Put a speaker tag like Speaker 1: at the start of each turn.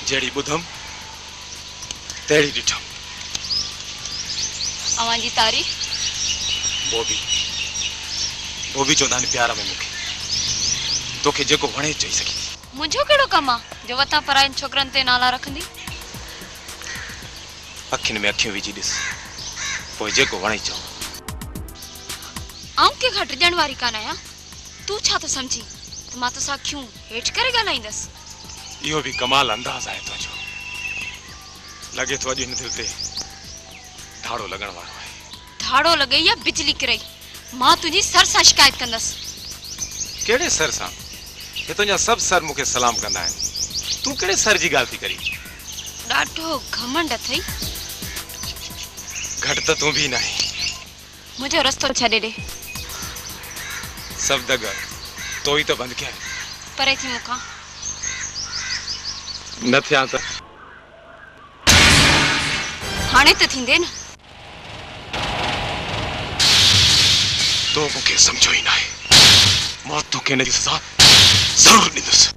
Speaker 1: जेड़ी बुधम तेड़ी डिठम।
Speaker 2: अवां जी तारीफ़
Speaker 1: बोबी चौंदा ने प्यार में मुखे तोखे जेको वणे चई सकी।
Speaker 2: मुझो केड़ो कम आ जो वता पराइन छोकरन ते नाला रखंदी।
Speaker 1: अखिन में अखियूं विझी दिस पोइ जेको वणे चओ।
Speaker 2: आऊं के घट ॼण वारी कान आया तू छा तो समझी त मां तो सा क्यों हेठ करे ॻाल्हाईंदस।
Speaker 1: इहो भी कमाल अंदाज आहे तुंहिंजो। लगे तो अॼु हिन दिल ते धाड़ो लगण वारो आहे।
Speaker 2: धाड़ो लगे या बिजली किरई मां तुझी सर सा शिकायत कंदस।
Speaker 1: केड़े सर सा? ये तुंहिंजा सब सर मुखे सलाम कंदा आहिनि। तू केड़े सर जी गाल थी करी?
Speaker 2: डाढो घमंड अथई।
Speaker 1: घट त तू भी नहीं।
Speaker 2: मुझो रस्तो छॾे दे।
Speaker 1: सब दग तो ही तो बंद किया
Speaker 2: परे थी मुखा
Speaker 1: न थिया त
Speaker 2: हाणे त थींदे न।
Speaker 1: तो मुखे समझो ही ना है। मौत तो के नहीं सजा जरूर ॾींदुसि।